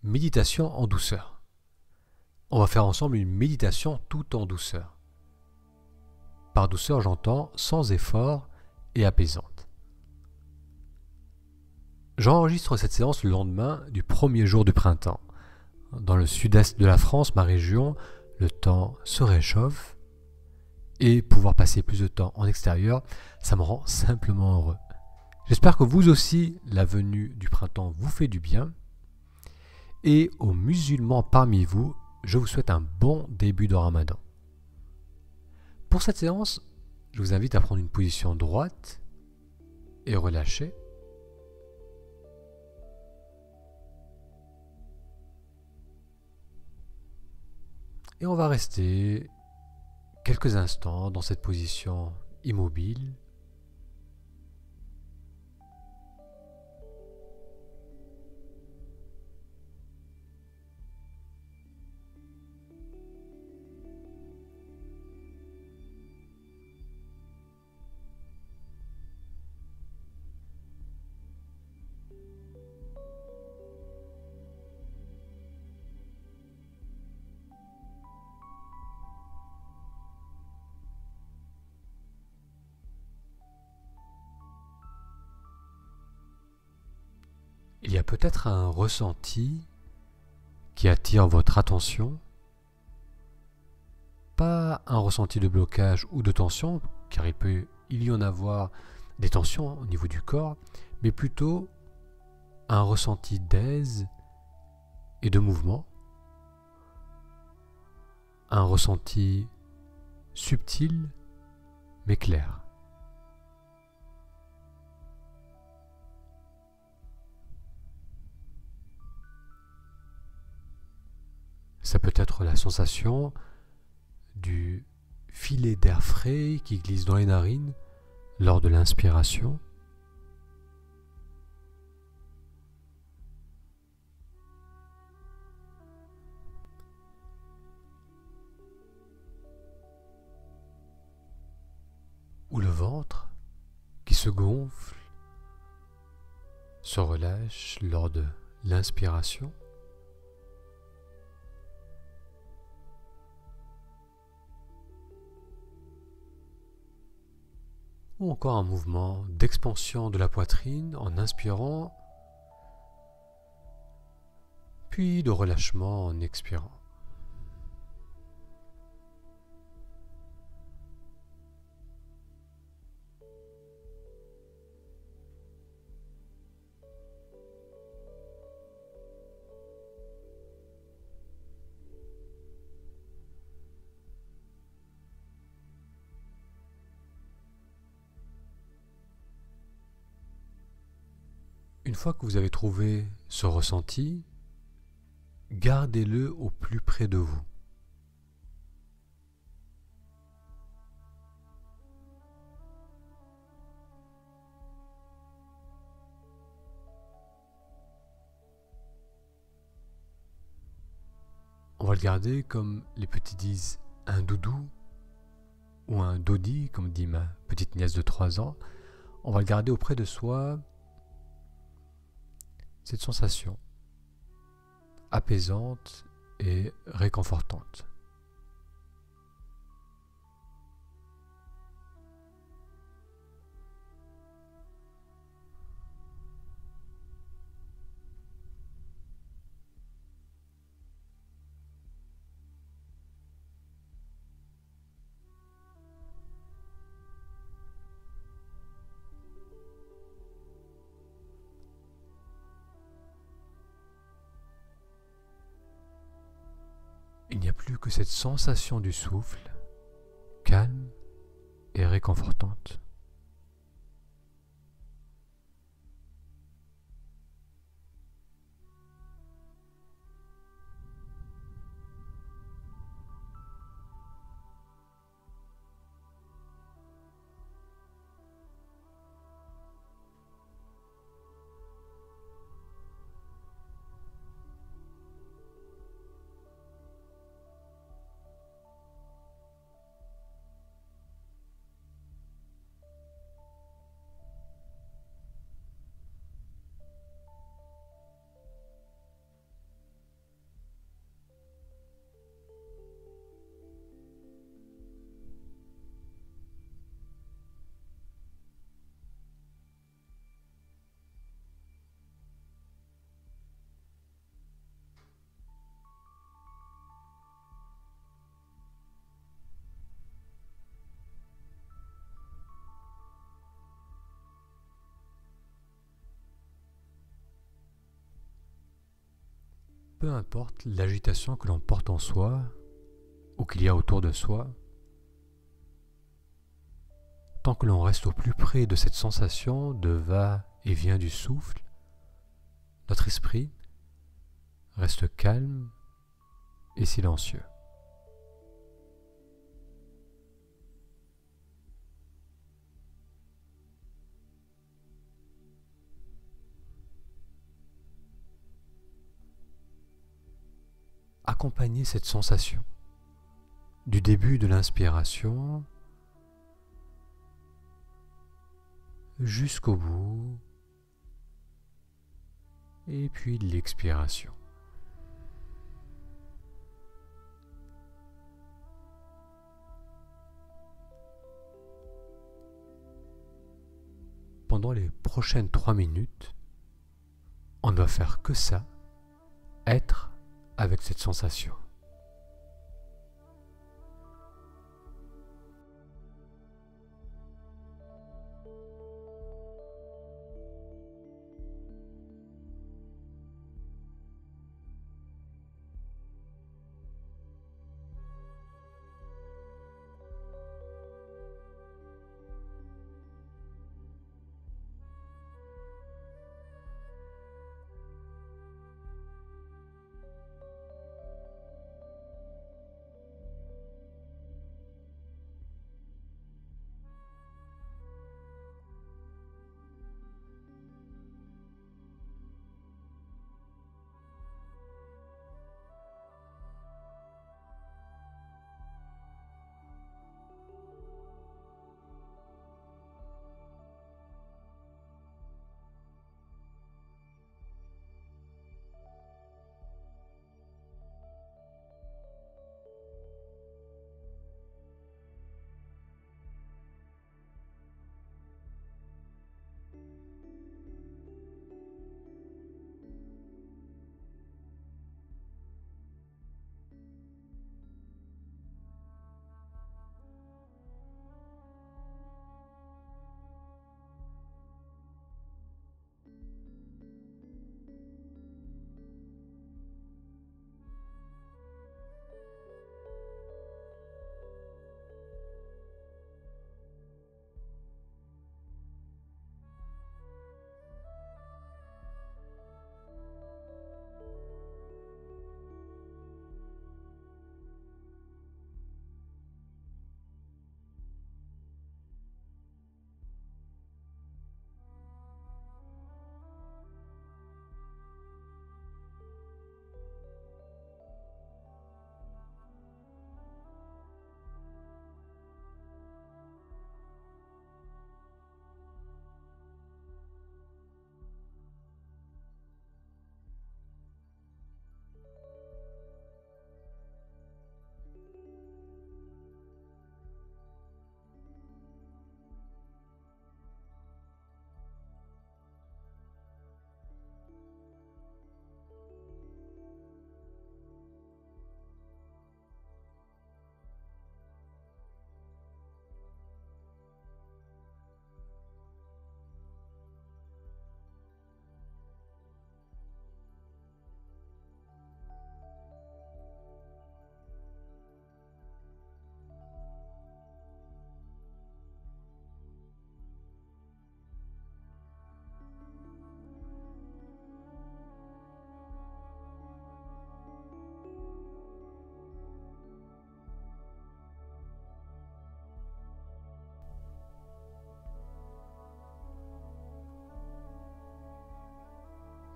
Méditation en douceur. On va faire ensemble une méditation tout en douceur. Par douceur, j'entends sans effort et apaisante. J'enregistre cette séance le lendemain du premier jour du printemps. Dans le sud-est de la France, ma région, le temps se réchauffe et pouvoir passer plus de temps en extérieur, ça me rend simplement heureux. J'espère que vous aussi, la venue du printemps vous fait du bien. Et aux musulmans parmi vous, je vous souhaite un bon début de Ramadan. Pour cette séance, je vous invite à prendre une position droite et relâchée. Et on va rester quelques instants dans cette position immobile. Il y a peut-être un ressenti qui attire votre attention, pas un ressenti de blocage ou de tension, car il y en avoir des tensions au niveau du corps, mais plutôt un ressenti d'aise et de mouvement, un ressenti subtil mais clair. Ça peut être la sensation du filet d'air frais qui glisse dans les narines lors de l'inspiration. Ou le ventre qui se gonfle, se relâche lors de l'inspiration. Ou encore un mouvement d'expansion de la poitrine en inspirant, puis de relâchement en expirant. Une fois que vous avez trouvé ce ressenti, gardez-le au plus près de vous. On va le garder comme les petits disent un doudou ou un dodi, comme dit ma petite nièce de 3 ans. On va le garder auprès de soi, cette sensation apaisante et réconfortante. Il n'y a plus que cette sensation du souffle, calme et réconfortante. peu importe l'agitation que l'on porte en soi ou qu'il y a autour de soi, tant que l'on reste au plus près de cette sensation de va-et-vient du souffle, notre esprit reste calme et silencieux. Accompagnez cette sensation du début de l'inspiration jusqu'au bout et puis de l'expiration. Pendant les prochaines 3 minutes, on ne va faire que ça, être avec cette sensation.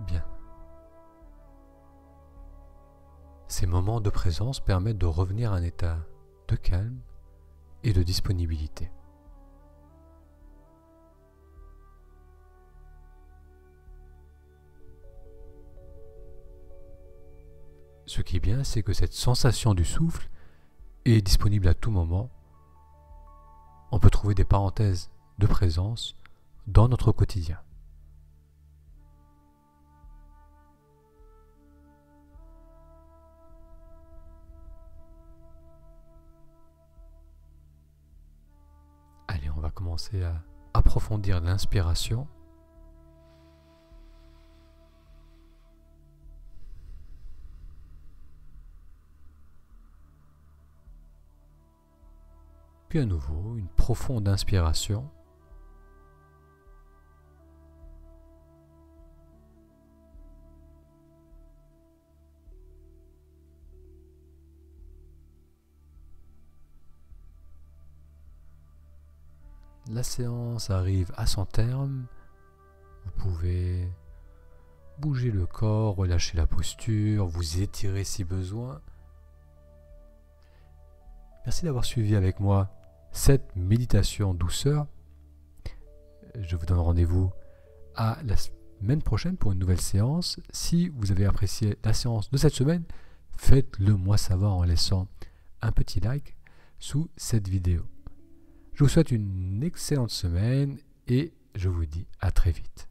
Bien. Ces moments de présence permettent de revenir à un état de calme et de disponibilité. Ce qui est bien, c'est que cette sensation du souffle est disponible à tout moment. On peut trouver des parenthèses de présence dans notre quotidien. Allez, on va commencer à approfondir l'inspiration. Puis à nouveau, une profonde inspiration. La séance arrive à son terme. Vous pouvez bouger le corps, relâcher la posture, vous étirer si besoin. Merci d'avoir suivi avec moi cette méditation douceur. Je vous donne rendez-vous à la semaine prochaine pour une nouvelle séance. Si vous avez apprécié la séance de cette semaine, faites-le moi savoir en laissant un petit like sous cette vidéo. Je vous souhaite une excellente semaine et je vous dis à très vite.